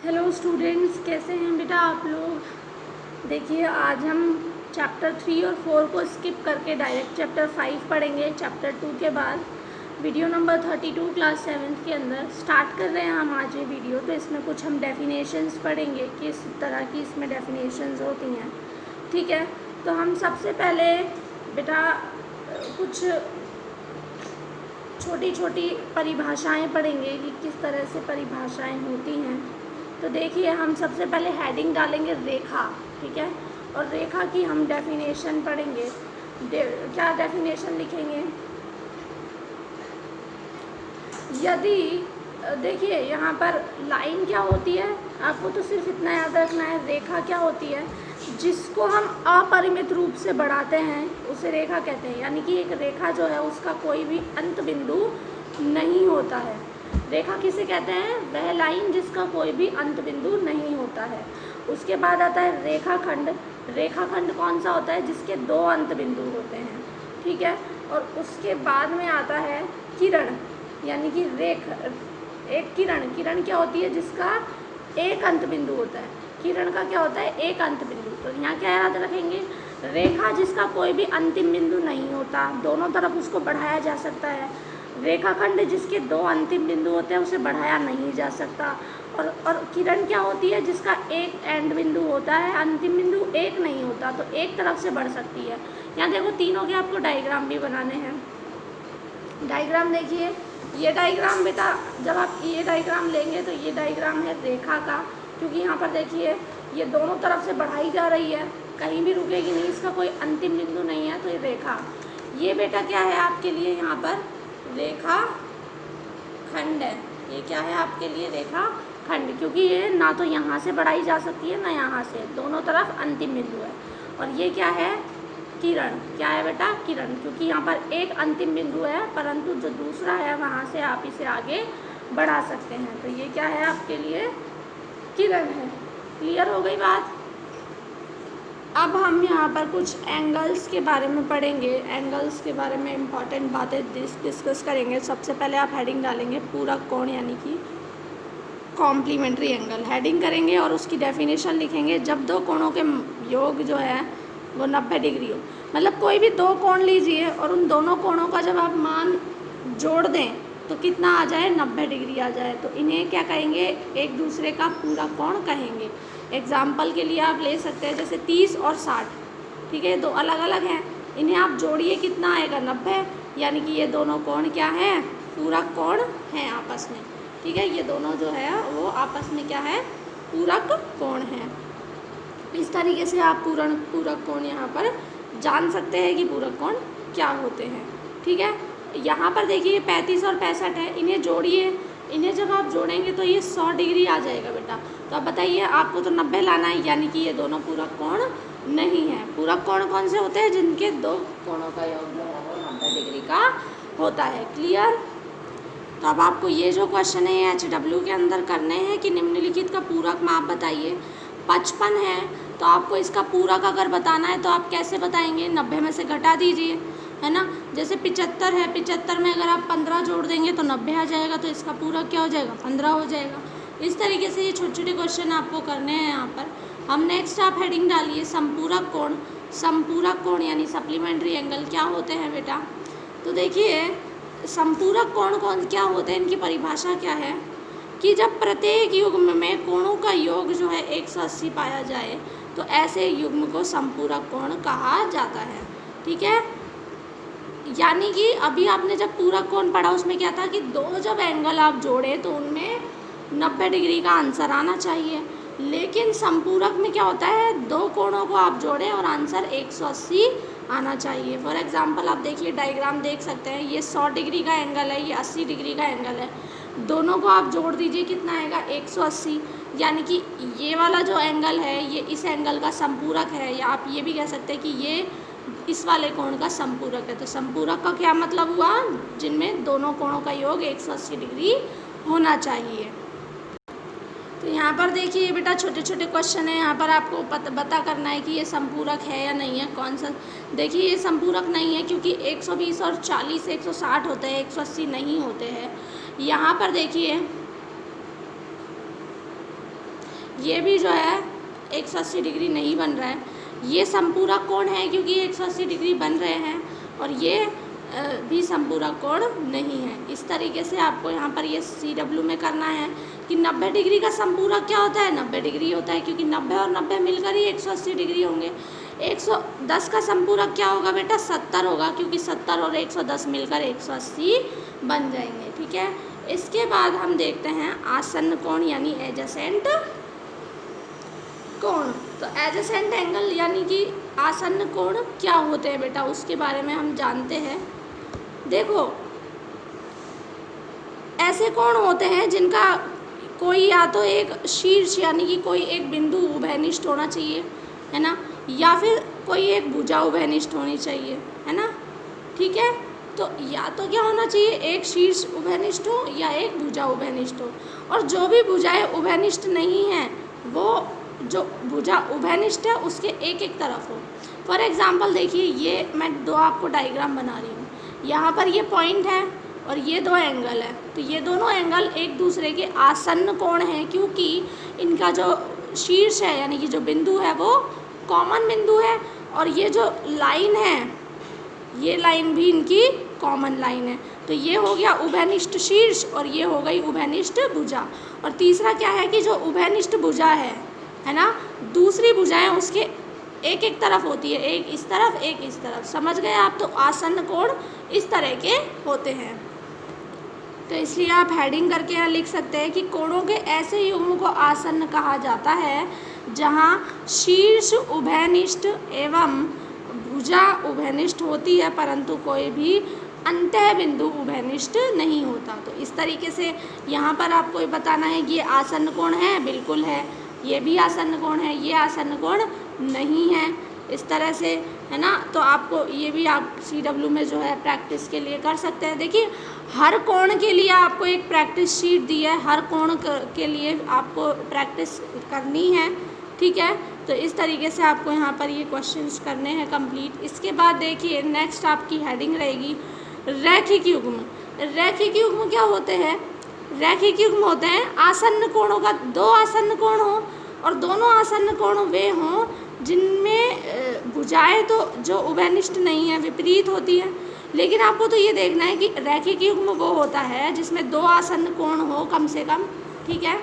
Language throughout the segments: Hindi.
हेलो स्टूडेंट्स, कैसे हैं बेटा आप लोग। देखिए, आज हम चैप्टर 3 और 4 को स्किप करके डायरेक्ट चैप्टर 5 पढ़ेंगे। चैप्टर 2 के बाद वीडियो नंबर 32 क्लास 7 के अंदर स्टार्ट कर रहे हैं हम आज ये वीडियो। तो इसमें कुछ हम डेफिनेशंस पढ़ेंगे, किस तरह की इसमें डेफिनेशंस होती हैं। ठीक है, तो हम सबसे पहले बेटा कुछ छोटी छोटी परिभाषाएं पढ़ेंगे कि किस तरह से परिभाषाएं होती हैं। तो देखिए, हम सबसे पहले हेडिंग डालेंगे रेखा। ठीक है, और रेखा की हम डेफिनेशन पढ़ेंगे। क्या डेफिनेशन लिखेंगे? यदि देखिए, यहाँ पर लाइन क्या होती है, आपको तो सिर्फ इतना याद रखना है। रेखा क्या होती है? जिसको हम अपरिमित रूप से बढ़ाते हैं उसे रेखा कहते हैं। यानी कि एक रेखा जो है उसका कोई भी अंत बिंदु नहीं होता है। रेखा किसे कहते हैं? वह लाइन जिसका कोई भी अंत बिंदु नहीं होता है। उसके बाद आता है रेखाखंड। रेखाखंड कौन सा होता है? जिसके दो अंत बिंदु होते हैं। ठीक है, और उसके बाद में आता है किरण। यानी कि एक किरण क्या होती है? जिसका एक अंत बिंदु होता है। किरण का क्या होता है? एक अंत बिंदु। तो यहाँ क्या याद रखेंगे? रेखा जिसका कोई भी अंतिम बिंदु नहीं होता, दोनों तरफ उसको बढ़ाया जा सकता है। रेखाखंड जिसके दो अंतिम बिंदु होते हैं उसे बढ़ाया नहीं जा सकता। और किरण क्या होती है? जिसका एक एंड बिंदु होता है, अंतिम बिंदु एक नहीं होता, तो एक तरफ से बढ़ सकती है। यहाँ देखो, तीनों के आपको डायग्राम भी बनाने हैं। डायग्राम देखिए, ये डायग्राम बेटा, जब आप ये डायग्राम लेंगे तो ये डायग्राम है रेखा का। क्योंकि यहाँ पर देखिए, ये दोनों तरफ से बढ़ाई जा रही है, कहीं भी रुकेगी नहीं, इसका कोई अंतिम बिंदु नहीं है, तो ये रेखा। ये बेटा क्या है आपके लिए? यहाँ पर रेखा खंड है। ये क्या है आपके लिए? रेखा खंड। क्योंकि ये ना तो यहाँ से बढ़ाई जा सकती है ना यहाँ से, दोनों तरफ अंतिम बिंदु है। और ये क्या है? किरण। क्या है बेटा? किरण। क्योंकि यहाँ पर एक अंतिम बिंदु है, परंतु जो दूसरा है वहाँ से आप इसे आगे बढ़ा सकते हैं। तो ये क्या है आपके लिए? किरण है। क्लियर हो गई बात? अब हम यहाँ पर कुछ एंगल्स के बारे में पढ़ेंगे। एंगल्स के बारे में इम्पॉर्टेंट बातें डिस्कस करेंगे। सबसे पहले आप हेडिंग डालेंगे पूरक कोण, यानी कि कॉम्प्लीमेंट्री एंगल। हेडिंग करेंगे और उसकी डेफिनेशन लिखेंगे। जब दो कोणों के योग जो है वो 90 डिग्री हो, मतलब कोई भी दो कोण लीजिए और उन दोनों कोणों का जब आप मान जोड़ दें तो कितना आ जाए? 90 डिग्री आ जाए। तो इन्हें क्या कहेंगे? एक दूसरे का पूरक कोण कहेंगे। एग्जाम्पल के लिए आप ले सकते हैं, जैसे 30 और 60। ठीक है, दो अलग अलग हैं, इन्हें आप जोड़िए, कितना आएगा? 90। यानी कि ये दोनों कोण क्या है? पूरक कोण हैं आपस में। ठीक है, ये दोनों जो है वो आपस में क्या है? पूरक कोण है। इस तरीके से आप पूरक कोण यहाँ पर जान सकते हैं कि पूरक कोण क्या होते हैं। ठीक है, यहाँ पर देखिए 35 और 65 है, इन्हें जोड़िए। इन्हें जब आप जोड़ेंगे तो ये 100 डिग्री आ जाएगा बेटा। तो अब बताइए, आपको तो 90 लाना है, यानी कि ये दोनों पूरक कोण नहीं है। पूरक कोण कौन से होते हैं? जिनके दो कोणों का योग जो है वो 90 डिग्री का होता है। क्लियर? तो अब आपको ये जो क्वेश्चन है HW के अंदर करने हैं कि निम्नलिखित का पूरक माप बताइए। 55 है, तो आपको इसका पूरक अगर बताना है तो आप कैसे बताएंगे? 90 में से घटा दीजिए, है ना। जैसे 75 है, 75 में अगर आप 15 जोड़ देंगे तो 90 आ जाएगा, तो इसका पूरक क्या हो जाएगा? 15 हो जाएगा। इस तरीके से ये छोटे छोटे क्वेश्चन आपको करने हैं यहाँ पर। हम नेक्स्ट आप हेडिंग डालिए संपूरक कोण। संपूरक कोण यानी सप्लीमेंट्री एंगल क्या होते हैं बेटा? तो देखिए, संपूरक कोण कौन क्या होते हैं, इनकी परिभाषा क्या है कि जब प्रत्येक युग्म में कोणों का योग जो है 180 पाया जाए तो ऐसे युग्म को संपूरक कोण कहा जाता है। ठीक है, यानी कि अभी आपने जब पूरक कोण पढ़ा उसमें क्या था कि दो जब एंगल आप जोड़े तो उनमें 90 डिग्री का आंसर आना चाहिए। लेकिन संपूरक में क्या होता है? दो कोणों को आप जोड़ें और आंसर 180 आना चाहिए। फॉर एग्जांपल आप देखिए, डायग्राम देख सकते हैं, ये 100 डिग्री का एंगल है, ये 80 डिग्री का एंगल है। दोनों को आप जोड़ दीजिए, कितना आएगा? 180। यानी कि ये वाला जो एंगल है ये इस एंगल का संपूरक है, या आप ये भी कह सकते हैं कि ये इस वाले कोण का संपूरक है। तो संपूरक का क्या मतलब हुआ? जिनमें दोनों कोणों का योग 180 डिग्री होना चाहिए। तो यहाँ पर देखिए बेटा, छोटे छोटे क्वेश्चन है। यहाँ पर आपको पता करना है कि ये संपूरक है या नहीं है। कौन सा? देखिए, ये संपूरक नहीं है क्योंकि 120 और 40 160 होते हैं, 180 नहीं होते हैं। यहाँ पर देखिए, ये भी जो है 180 डिग्री नहीं बन रहा है। ये समपूरक कोण है क्योंकि 180 डिग्री बन रहे हैं, और ये भी समपूरक कोण नहीं है। इस तरीके से आपको यहाँ पर ये CW में करना है कि 90 डिग्री का समपूरक क्या होता है, 90 डिग्री होता है, क्योंकि 90 और 90 मिलकर ही 180 डिग्री होंगे। 110 का समपूरक क्या होगा बेटा, 70 होगा, क्योंकि 70 और 110 मिलकर 180 बन जाएंगे। ठीक है, इसके बाद हम देखते हैं आसन्न कोण यानी एडजेसेंट कोण। तो एडजेसेंट एंगल यानी कि आसन्न कोण क्या होते हैं बेटा, उसके बारे में हम जानते हैं। देखो, ऐसे कोण होते हैं जिनका कोई या तो एक शीर्ष यानी कि कोई एक बिंदु उभयनिष्ठ होना चाहिए, है ना, या फिर कोई एक भुजा उभयनिष्ठ होनी चाहिए, है ना। ठीक है, तो या तो क्या होना चाहिए, एक शीर्ष उभयनिष्ठ हो या एक भुजा उभयनिष्ठ हो। और जो भी भुजाएं उभयनिष्ठ नहीं हैं, वो जो भुजा उभयनिष्ठ है उसके एक एक तरफ हो। फॉर एग्जांपल देखिए, ये मैं दो आपको डायग्राम बना रही हूँ। यहाँ पर ये पॉइंट है और ये दो एंगल है, तो ये दोनों एंगल एक दूसरे के आसन्न कोण हैं, क्योंकि इनका जो शीर्ष है यानी कि जो बिंदु है वो कॉमन बिंदु है, और ये जो लाइन है, ये लाइन भी इनकी कॉमन लाइन है। तो ये हो गया उभयनिष्ठ शीर्ष और ये हो गई उभयनिष्ठ भुजा। और तीसरा क्या है कि जो उभयनिष्ठ भुजा है ना, दूसरी भुजाएं उसके एक एक तरफ होती है, एक इस तरफ एक इस तरफ, समझ गए आप। तो आसन्न कोण इस तरह के होते हैं। तो इसलिए आप हेडिंग करके यहाँ लिख सकते हैं कि कोणों के ऐसे युग्म को आसन्न कहा जाता है जहाँ शीर्ष उभयनिष्ठ एवं भुजा उभयनिष्ठ होती है, परंतु कोई भी अंतः बिंदु उभयनिष्ठ नहीं होता। तो इस तरीके से यहाँ पर आपको बताना है कि ये आसन्न कोण है, बिल्कुल है, ये भी आसन्न कोण है, ये आसन्न कोण नहीं है, इस तरह से, है ना। तो आपको ये भी आप CW में जो है प्रैक्टिस के लिए कर सकते हैं। देखिए, हर कोण के लिए आपको एक प्रैक्टिस शीट दी है, हर कोण के लिए आपको प्रैक्टिस करनी है। ठीक है, तो इस तरीके से आपको यहाँ पर ये क्वेश्चंस करने हैं कंप्लीट। इसके बाद देखिए नेक्स्ट आपकी हेडिंग रहेगी रैखिक युग्म। रैखिक युग्म क्या होते हैं, रैखिक युग्म होते हैं आसन्न कोणों का, दो आसन्न कोण हो और दोनों आसन्न कोण वे हों जिनमें भुजाएं तो जो उभयनिष्ठ नहीं है, विपरीत होती है। लेकिन आपको तो ये देखना है कि रैखिक युग्म वो होता है जिसमें दो आसन्न कोण हो कम से कम। ठीक है,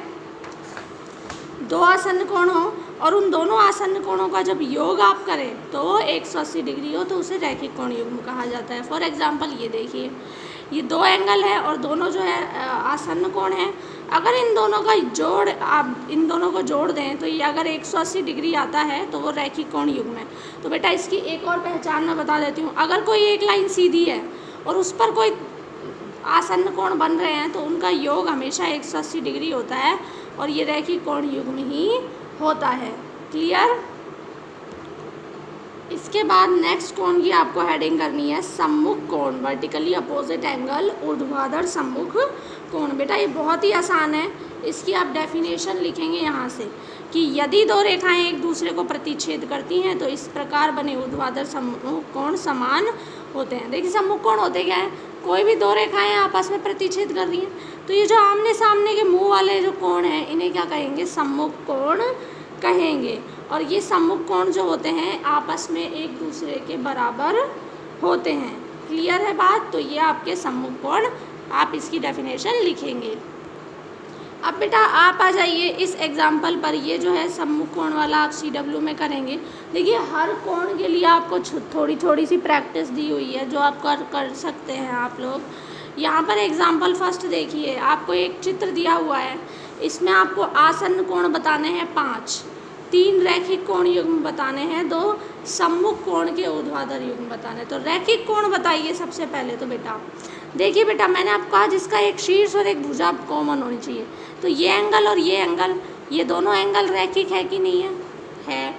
दो आसन्न कोण हो और उन दोनों आसन्न कोणों का जब योग आप करें तो 180 डिग्री हो, तो उसे रैखिक कोण युग्म कहा जाता है। फॉर एग्जांपल ये देखिए, ये दो एंगल है और दोनों जो है आसन्न कोण है। अगर इन दोनों का जोड़, आप इन दोनों को जोड़ दें तो ये अगर 180 डिग्री आता है तो वो रैखिक कोण युग्म है। तो बेटा इसकी एक और पहचान मैं बता देती हूँ। अगर कोई एक लाइन सीधी है और उस पर कोई आसन्न कोण बन रहे हैं तो उनका योग हमेशा 180 डिग्री होता है और ये रैखिक कोण युग्म ही होता है। क्लियर। इसके बाद नेक्स्ट कोण की आपको हेडिंग करनी है सम्मुख कोण, वर्टिकली अपोजिट एंगल, ऊर्ध्वाधर सम्मुख कोण। बेटा ये बहुत ही आसान है, इसकी आप डेफिनेशन लिखेंगे यहाँ से कि यदि दो रेखाएं एक दूसरे को प्रतिच्छेद करती हैं तो इस प्रकार बने ऊर्ध्वाधर सम्मुख कोण समान होते हैं। देखिए सम्मुख कोण होते क्या है, कोई भी दो रेखाएं आपस में प्रतिच्छेद कर रही हैं तो ये जो आमने सामने के मुंह वाले जो कोण हैं इन्हें क्या कहेंगे, सम्मुख कोण कहेंगे। और ये सम्मुख कोण जो होते हैं आपस में एक दूसरे के बराबर होते हैं। क्लियर है बात। तो ये आपके सम्मुख कोण, आप इसकी डेफिनेशन लिखेंगे। अब बेटा आप आ जाइए इस एग्जाम्पल पर, ये जो है सम्मुख कोण वाला आप CW में करेंगे। देखिए हर कोण के लिए आपको थोड़ी थोड़ी सी प्रैक्टिस दी हुई है जो आप कर सकते हैं आप लोग। यहाँ पर एग्जाम्पल फर्स्ट देखिए, आपको एक चित्र दिया हुआ है, इसमें आपको आसन्न कोण बताने हैं 5, 3 रैखिक कोण युग्म बताने हैं, 2 सम्मुख कोण के ऊर्ध्वाधर युग्म बताने। तो रैखिक कोण बताइए सबसे पहले। तो बेटा देखिए बेटा, मैंने आपको कहा जिसका एक शीर्ष और एक भुजा कॉमन होनी चाहिए। तो ये एंगल और ये एंगल, ये दोनों एंगल रैखिक है कि नहीं है, है,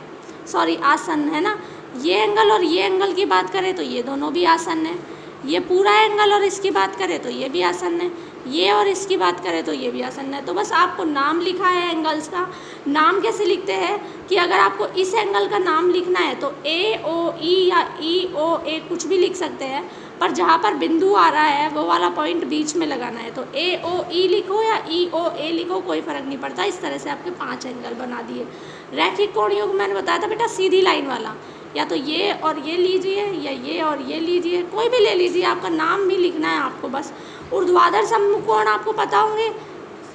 सॉरी आसन्न है ना। ये एंगल और ये एंगल की बात करें तो ये दोनों भी आसन्न है। ये पूरा एंगल और इसकी बात करें तो ये भी आसन्न है। ये और इसकी बात करें तो ये भी आसन्न है। तो बस आपको नाम लिखा है एंगल्स का। नाम कैसे लिखते हैं कि अगर आपको इस एंगल का नाम लिखना है तो AOE या EOA कुछ भी लिख सकते हैं। पर जहाँ पर बिंदु आ रहा है वो वाला पॉइंट बीच में लगाना है। तो AOE लिखो या EOA लिखो, कोई फ़र्क नहीं पड़ता। इस तरह से आपके 5 एंगल बना दिए। रैखिक कोणीय को मैंने बताया था बेटा सीधी लाइन वाला, या तो ये और ये लीजिए या ये और ये लीजिए, कोई भी ले लीजिए, आपका नाम भी लिखना है आपको बस। ऊर्ध्वाधर समकोण आपको पता होंगे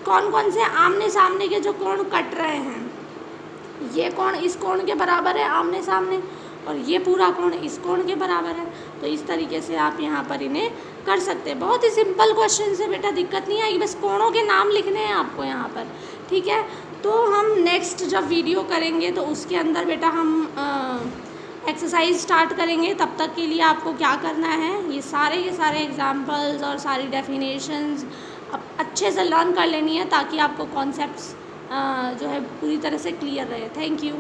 कौन कौन से आमने सामने के जो कोण कट रहे हैं। ये कोण इस कोण के बराबर है आमने सामने, और ये पूरा कोण इस कोण के बराबर है। तो इस तरीके से आप यहाँ पर इन्हें कर सकते हैं। बहुत ही सिंपल क्वेश्चन से बेटा, दिक्कत नहीं आएगी, बस कोणों के नाम लिखने हैं आपको यहाँ पर, ठीक है। तो हम नेक्स्ट जब वीडियो करेंगे तो उसके अंदर बेटा हम एक्सरसाइज स्टार्ट करेंगे। तब तक के लिए आपको क्या करना है, ये सारे के सारे एग्जाम्पल्स और सारी डेफिनेशंस अब अच्छे से लर्न कर लेनी है, ताकि आपको कॉन्सेप्ट्स जो है पूरी तरह से क्लियर रहे। Thank you.